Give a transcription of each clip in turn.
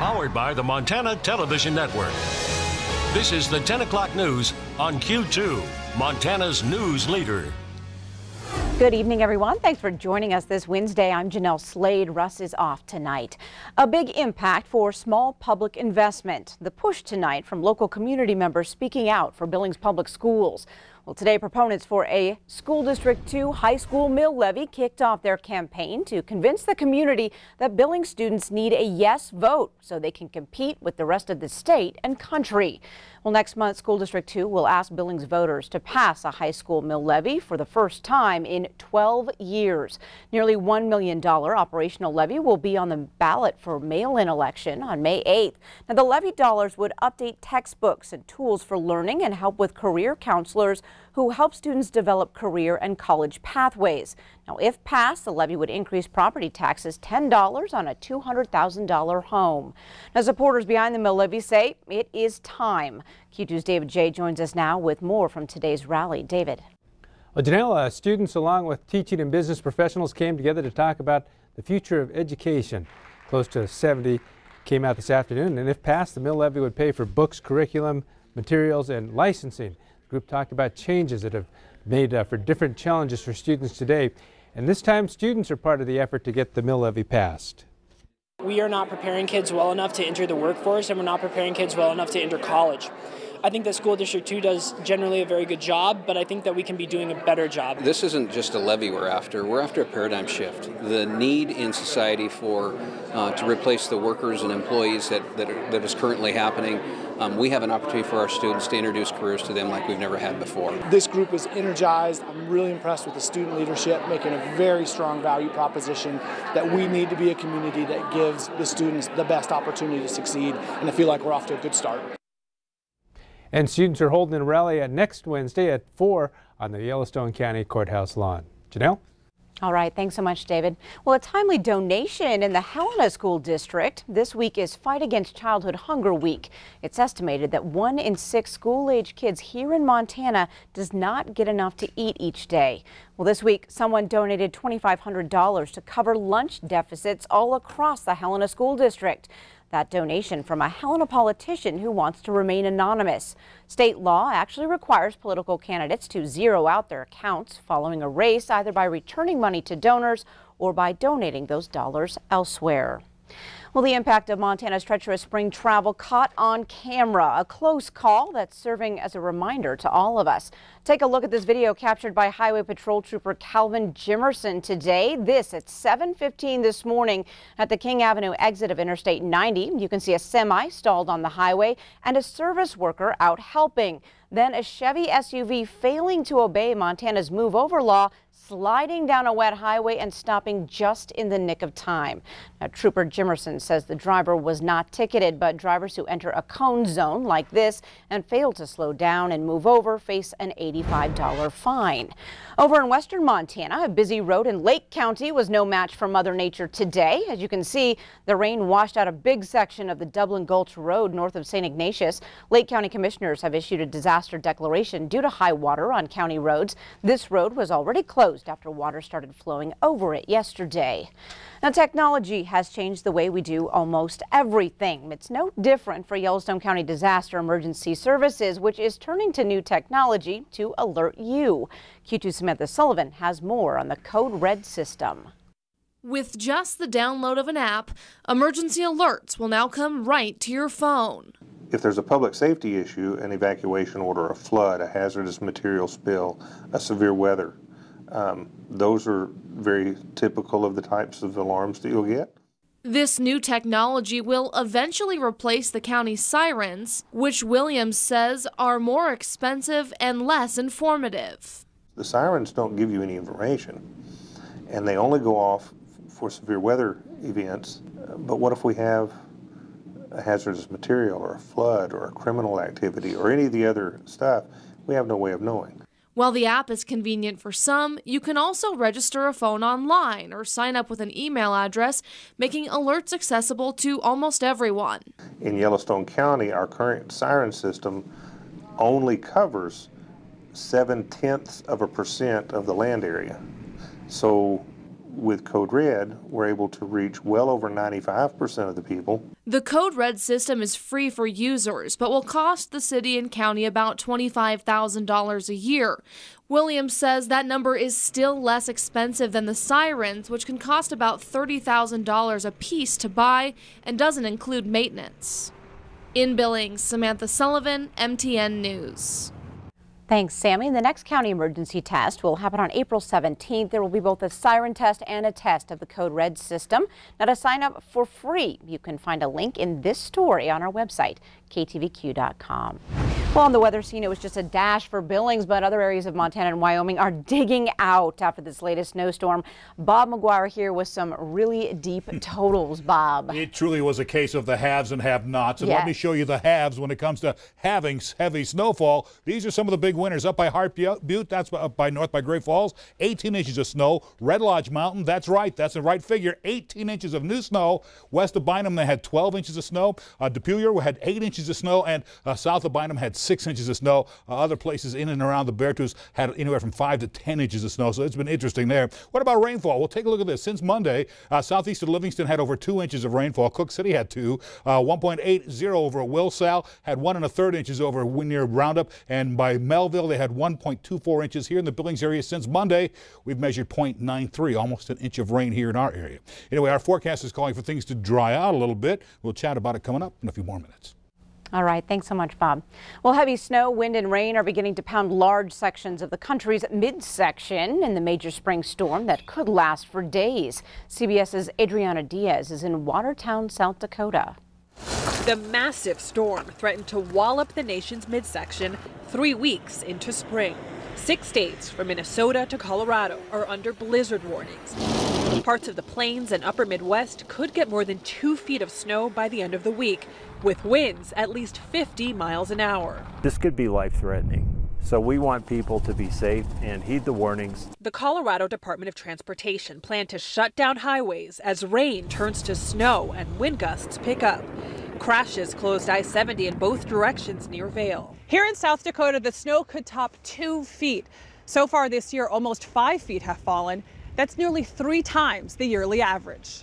Powered by the Montana Television Network. This is the 10 o'clock news on Q2, Montana's news leader. Good evening, everyone. Thanks for joining us this Wednesday. I'm Jeanelle. Slade. Russ is off tonight. A big impact for small public investment. The push tonight from local community members speaking out for Billings Public Schools. Well, today, proponents for a School District 2 high school mill levy kicked off their campaign to convince the community that Billings students need a yes vote so they can compete with the rest of the state and country. Well, next month, School District 2 will ask Billings voters to pass a high school mill levy for the first time in 12 years. Nearly $1 million operational levy will be on the ballot for mail-in election on May 8th. Now, the levy dollars would update textbooks and tools for learning and help with career counselors who help students develop career and college pathways. Now, if passed, the levy would increase property taxes $10 on a $200,000 home. Now, supporters behind the mill levy say it is time. Q2's David J. joins us now with more from today's rally. David. Well, Jeanelle, students along with teaching and business professionals came together to talk about the future of education. Close to 70 came out this afternoon, and if passed, the mill levy would pay for books, curriculum, materials, and licensing. The group talked about changes that have made for different challenges for students today, and this time students are part of the effort to get the mill levy passed. We are not preparing kids well enough to enter the workforce, and we're not preparing kids well enough to enter college. I think that School District 2 does generally a very good job, but I think that we can be doing a better job. This isn't just a levy we're after a paradigm shift. The need in society for to replace the workers and employees that is currently happening. We have an opportunity for our students to introduce careers to them like we've never had before. This group is energized. I'm really impressed with the student leadership, making a very strong value proposition that we need to be a community that gives the students the best opportunity to succeed, and I feel like we're off to a good start. And students are holding a rally next Wednesday at 4 on the Yellowstone County Courthouse lawn. Jeanelle? All right, thanks so much, David. Well, a timely donation in the Helena School District. This week is Fight Against Childhood Hunger Week. It's estimated that 1 in 6 school-age kids here in Montana does not get enough to eat each day. Well, this week, someone donated $2,500 to cover lunch deficits all across the Helena School District. That donation from a Helena politician who wants to remain anonymous. State law actually requires political candidates to zero out their accounts following a race, either by returning money to donors or by donating those dollars elsewhere. Well, the impact of Montana's treacherous spring travel caught on camera, a close call that's serving as a reminder to all of us. Take a look at this video captured by Highway Patrol Trooper Calvin Jimerson today. This at 7:15 this morning at the King Avenue exit of Interstate 90. You can see a semi stalled on the highway and a service worker out helping. Then a Chevy SUV failing to obey Montana's move over law, sliding down a wet highway and stopping just in the nick of time. Now, Trooper Jimerson says the driver was not ticketed, but drivers who enter a cone zone like this and fail to slow down and move over face an $85 fine. Over in western Montana, a busy road in Lake County was no match for Mother Nature today. As you can see, the rain washed out a big section of the Dublin Gulch Road north of St. Ignatius. Lake County commissioners have issued a disaster declaration due to high water on county roads. This road was already closed after water started flowing over it yesterday. Now, technology has changed the way we do almost everything. It's no different for Yellowstone County Disaster Emergency Services, which is turning to new technology to alert you. Q2 Samantha Sullivan has more on the Code Red system. With just the download of an app, emergency alerts will now come right to your phone. If there's a public safety issue, an evacuation order, a flood, a hazardous material spill, a severe weather, those are very typical of the types of alarms that you'll get. This new technology will eventually replace the county's sirens, which Williams says are more expensive and less informative. The sirens don't give you any information, and they only go off for severe weather events. But what if we have a hazardous material or a flood or a criminal activity or any of the other stuff? We have no way of knowing. While the app is convenient for some, you can also register a phone online or sign up with an email address, making alerts accessible to almost everyone. In Yellowstone County, our current siren system only covers 0.7% of the land area. So with Code Red, we're able to reach well over 95% of the people. The Code Red system is free for users, but will cost the city and county about $25,000 a year. Williams says that number is still less expensive than the sirens, which can cost about $30,000 a piece to buy and doesn't include maintenance. In Billings, Samantha Sullivan, MTN News. Thanks, Sammy. The next county emergency test will happen on April 17th. There will be both a siren test and a test of the Code Red system. Now, to sign up for free, you can find a link in this story on our website, ktvq.com. Well, on the weather scene, it was just a dash for Billings, but other areas of Montana and Wyoming are digging out after this latest snowstorm. Bob McGuire here with some really deep totals, Bob. It truly was a case of the haves and have-nots. And let me show you the haves when it comes to having heavy snowfall. These are some of the big winners. Up by Hart Butte, that's up by north by Great Falls, 18 inches of snow. Red Lodge Mountain, that's right, that's the right figure, 18 inches of new snow. West of Bynum, they had 12 inches of snow. DePuyer had 8 inches of snow, and south of Bynum had 6 inches of snow. Other places in and around the Beartooth had anywhere from 5 to 10 inches of snow, so it's been interesting there. What about rainfall? Well, take a look at this. Since Monday, southeast of Livingston had over 2 inches of rainfall. Cook City had 2. 1.80 over at Wilsall, had 1 1/3 inches over near Roundup, and by Melville they had 1.24 inches. Here in the Billings area since Monday, we've measured 0.93, almost an inch of rain here in our area. Anyway, our forecast is calling for things to dry out a little bit. We'll chat about it coming up in a few more minutes. All right, thanks so much, Bob. Well, heavy snow, wind, and rain are beginning to pound large sections of the country's midsection in the major spring storm that could last for days. CBS's Adriana Diaz is in Watertown, South Dakota. The massive storm threatened to wallop the nation's midsection 3 weeks into spring. 6 states from Minnesota to Colorado are under blizzard warnings. Parts of the plains and upper Midwest could get more than 2 feet of snow by the end of the week, with winds at least 50 miles an hour. This could be life-threatening, so we want people to be safe and heed the warnings. The Colorado Department of Transportation planned to shut down highways as rain turns to snow and wind gusts pick up. Crashes closed I-70 in both directions near Vail. Here in South Dakota, the snow could top 2 feet. So far this year, almost 5 feet have fallen. That's nearly 3 times the yearly average.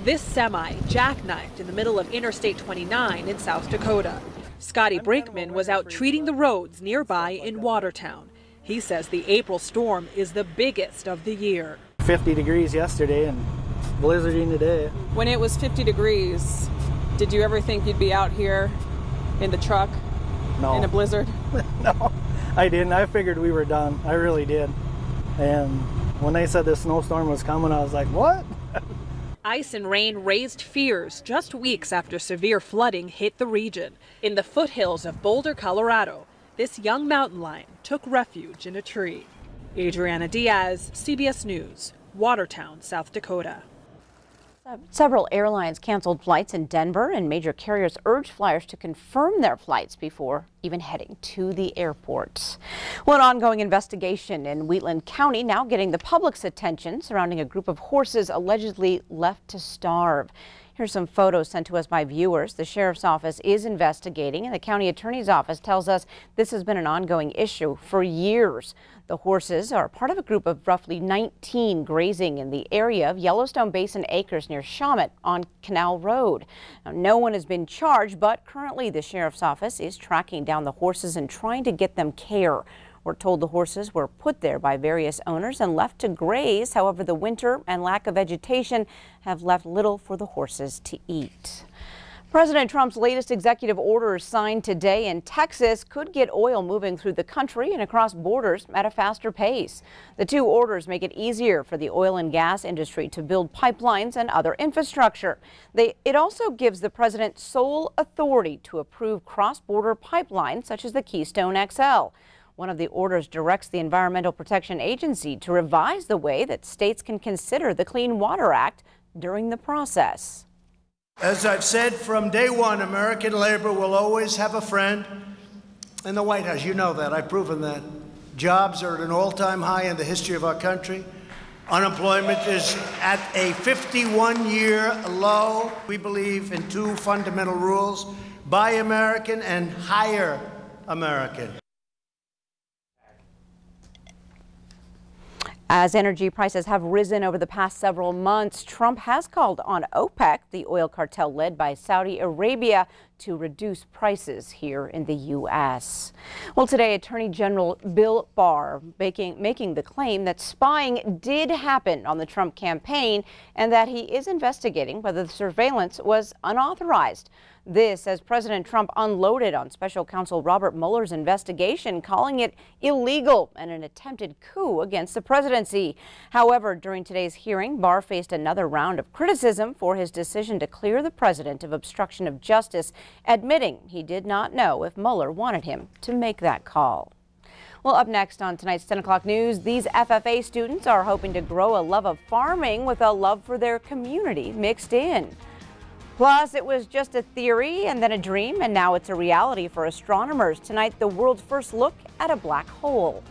This semi jackknifed in the middle of Interstate 29 in South Dakota. Scotty Brinkman was out treating the roads nearby in Watertown. He says the April storm is the biggest of the year. 50 degrees yesterday and blizzarding today. When it was 50 degrees, did you ever think you'd be out here in the truck No. in a blizzard? No, I didn't. I figured we were done. I really did. And when they said the snowstorm was coming, I was like, what? Ice and rain raised fears just weeks after severe flooding hit the region. In the foothills of Boulder, Colorado, this young mountain lion took refuge in a tree. Adriana Diaz, CBS News, Watertown, South Dakota. Several airlines canceled flights in Denver, and major carriers urged flyers to confirm their flights before even heading to the airport. Well, an ongoing investigation in Wheatland County now getting the public's attention surrounding a group of horses allegedly left to starve. Here's some photos sent to us by viewers. The sheriff's office is investigating, and the county attorney's office tells us this has been an ongoing issue for years. The horses are part of a group of roughly 19 grazing in the area of Yellowstone Basin Acres near Shawmut on Canal Road. Now, no one has been charged, but currently the sheriff's office is tracking down the horses and trying to get them care. We're told the horses were put there by various owners and left to graze. However, the winter and lack of vegetation have left little for the horses to eat. President Trump's latest executive orders signed today in Texas could get oil moving through the country and across borders at a faster pace. The 2 orders make it easier for the oil and gas industry to build pipelines and other infrastructure. It also gives the president sole authority to approve cross-border pipelines such as the Keystone XL. One of the orders directs the Environmental Protection Agency to revise the way that states can consider the Clean Water Act during the process. As I've said from day one, American labor will always have a friend in the White House. You know that. I've proven that. Jobs are at an all-time high in the history of our country. Unemployment is at a 51-year low. We believe in 2 fundamental rules: buy American and hire American. As energy prices have risen over the past several months, Trump has called on OPEC, the oil cartel led by Saudi Arabia, to reduce prices here in the U.S. Well, today, Attorney General Bill Barr making the claim that spying did happen on the Trump campaign and that he is investigating whether the surveillance was unauthorized. This as President Trump unloaded on special counsel Robert Mueller's investigation, calling it illegal and an attempted coup against the presidency. However, during today's hearing, Barr faced another round of criticism for his decision to clear the president of obstruction of justice, admitting he did not know if Mueller wanted him to make that call. Well, up next on tonight's 10 o'clock news, these FFA students are hoping to grow a love of farming with a love for their community mixed in. Plus, it was just a theory and then a dream, and now it's a reality for astronomers. Tonight, the world's first look at a black hole.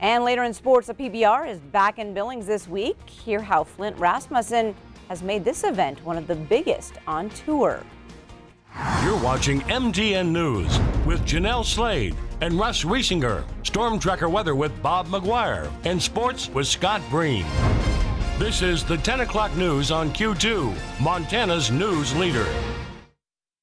And later in sports, the PBR is back in Billings this week. Hear how Flint Rasmussen has made this event one of the biggest on tour. You're watching MTN News with Jeanelle Slade and Russ Riesinger, Storm Tracker weather with Bob McGuire, and sports with Scott Breen. This is the 10 o'clock news on Q2, Montana's news leader.